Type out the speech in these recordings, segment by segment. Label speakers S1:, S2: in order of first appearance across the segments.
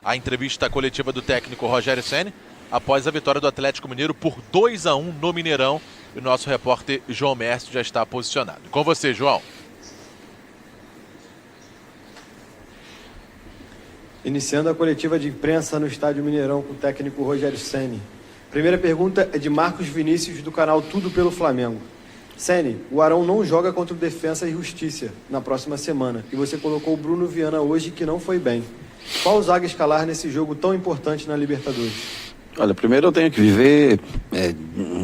S1: a entrevista coletiva do técnico Rogério Ceni após a vitória do Atlético Mineiro por 2-1 no Mineirão. E o nosso repórter João Mércio já está posicionado. Com você, João.
S2: Iniciando a coletiva de imprensa no Estádio Mineirão com o técnico Rogério Ceni. Primeira pergunta é de Marcos Vinícius, do canal Tudo pelo Flamengo. Ceni, o Arão não joga contra o Defensa e Justiça na próxima semana e você colocou o Bruno Viana hoje, que não foi bem. Qual zaga escalar nesse jogo tão importante na Libertadores?
S3: Olha, primeiro eu tenho que viver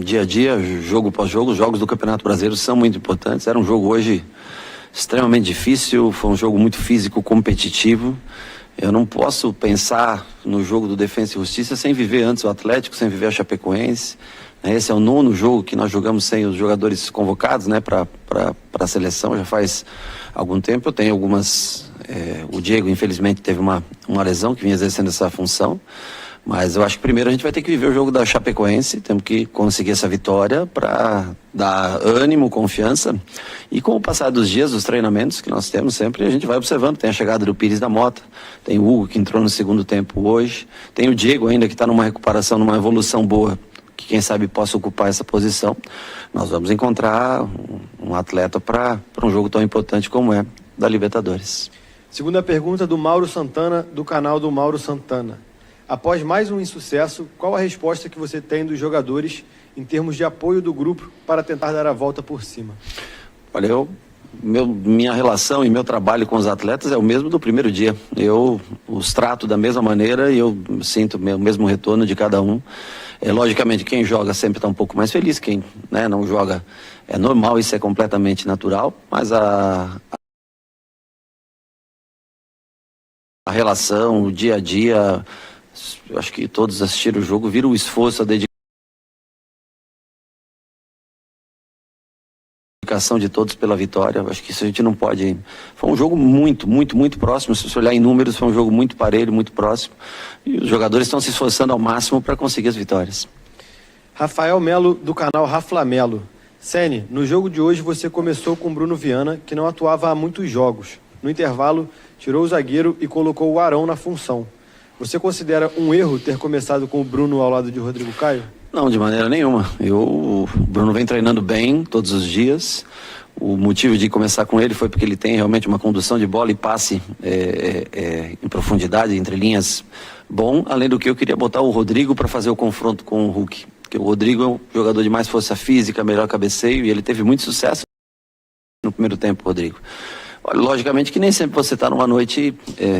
S3: dia a dia, jogo após jogo. Os jogos do Campeonato Brasileiro são muito importantes. Era um jogo hoje extremamente difícil, foi um jogo muito físico, competitivo. Eu não posso pensar no jogo do Defensa e Justiça sem viver antes o Atlético, sem viver a Chapecoense. Esse é o 9º jogo que nós jogamos sem os jogadores convocados, né, para a seleção, já faz algum tempo. Eu tenho algumas... o Diego, infelizmente, teve uma lesão que vinha exercendo essa função. Mas eu acho que primeiro a gente vai ter que viver o jogo da Chapecoense, temos que conseguir essa vitória para dar ânimo, confiança. E com o passar dos dias, dos treinamentos que nós temos sempre, a gente vai observando. Tem a chegada do Pires da Mota, tem o Hugo que entrou no segundo tempo hoje, tem o Diego ainda que está numa recuperação, numa evolução boa, que quem sabe possa ocupar essa posição. Nós vamos encontrar um atleta para um jogo tão importante como é da Libertadores.
S2: Segunda pergunta do Mauro Santana, do canal do Mauro Santana. Após mais um insucesso, qual a resposta que você tem dos jogadores em termos de apoio do grupo para tentar dar a volta por cima?
S3: Olha, minha relação e meu trabalho com os atletas é o mesmo do primeiro dia. Eu os trato da mesma maneira e eu sinto o mesmo retorno de cada um. Logicamente, quem joga sempre está um pouco mais feliz, quem, né, não joga é normal, isso é completamente natural, mas a relação, o dia a dia, eu acho que todos assistiram o jogo, viram o esforço, a dedicação de todos pela vitória. Eu acho que isso a gente não pode... Foi um jogo muito, muito, muito próximo. Se você olhar em números, foi um jogo muito parelho, muito próximo. E os jogadores estão se esforçando ao máximo para conseguir as vitórias.
S2: Rafael Melo, do canal Raflamelo. Ceni, no jogo de hoje você começou com Bruno Viana, que não atuava há muitos jogos. No intervalo, tirou o zagueiro e colocou o Arão na função. Você considera um erro ter começado com o Bruno ao lado de Rodrigo Caio?
S3: Não, de maneira nenhuma. O Bruno vem treinando bem todos os dias. O motivo de começar com ele foi porque ele tem realmente uma condução de bola e passe em profundidade, entre linhas, bom. Além do que eu queria botar o Rodrigo para fazer o confronto com o Hulk. Porque o Rodrigo é um jogador de mais força física, melhor cabeceio, e ele teve muito sucesso no primeiro tempo, Rodrigo. Logicamente que nem sempre você está numa noite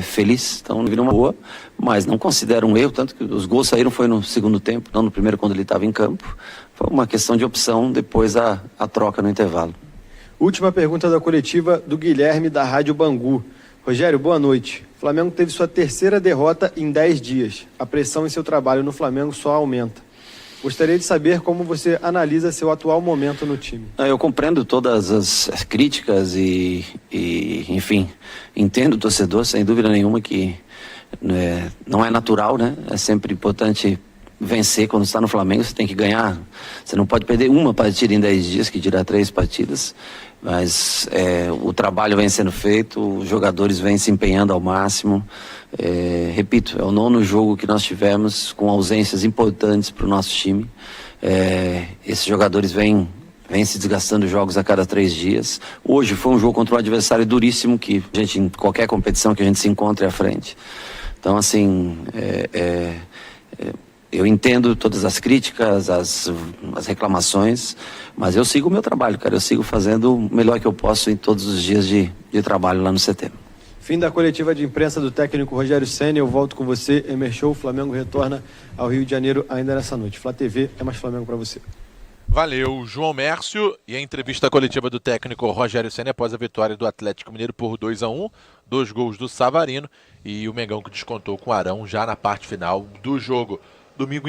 S3: feliz, então virou uma boa, mas não considero um erro, tanto que os gols saíram foi no segundo tempo, não no primeiro quando ele estava em campo. Foi uma questão de opção, depois a troca no intervalo.
S2: Última pergunta da coletiva do Guilherme, da Rádio Bangu. Rogério, boa noite. O Flamengo teve sua terceira derrota em 10 dias. A pressão em seu trabalho no Flamengo só aumenta. Gostaria de saber como você analisa seu atual momento no time.
S3: Eu compreendo todas as críticas e, enfim, entendo o torcedor, sem dúvida nenhuma, que não é natural, né? É sempre importante vencer quando está no Flamengo, você tem que ganhar. Você não pode perder uma partida em 10 dias, que dirá 3 partidas, mas o trabalho vem sendo feito, os jogadores vêm se empenhando ao máximo. Repito, é o 9º jogo que nós tivemos com ausências importantes para o nosso time. Esses jogadores vêm se desgastando jogos a cada 3 dias. Hoje foi um jogo contra um adversário duríssimo, que a gente, em qualquer competição que a gente se encontre à frente. Então, assim, eu entendo todas as críticas, as reclamações, mas eu sigo o meu trabalho, cara. Eu sigo fazendo o melhor que eu posso em todos os dias de trabalho lá no CT.
S2: Fim da coletiva de imprensa do técnico Rogério Ceni. Eu volto com você. Emer Show, o Flamengo retorna ao Rio de Janeiro ainda nessa noite. Flá TV é mais Flamengo para você.
S1: Valeu, João Mércio. E a entrevista coletiva do técnico Rogério Ceni após a vitória do Atlético Mineiro por 2-1, 2 gols do Savarino e o Mengão que descontou com o Arão já na parte final do jogo. Domingo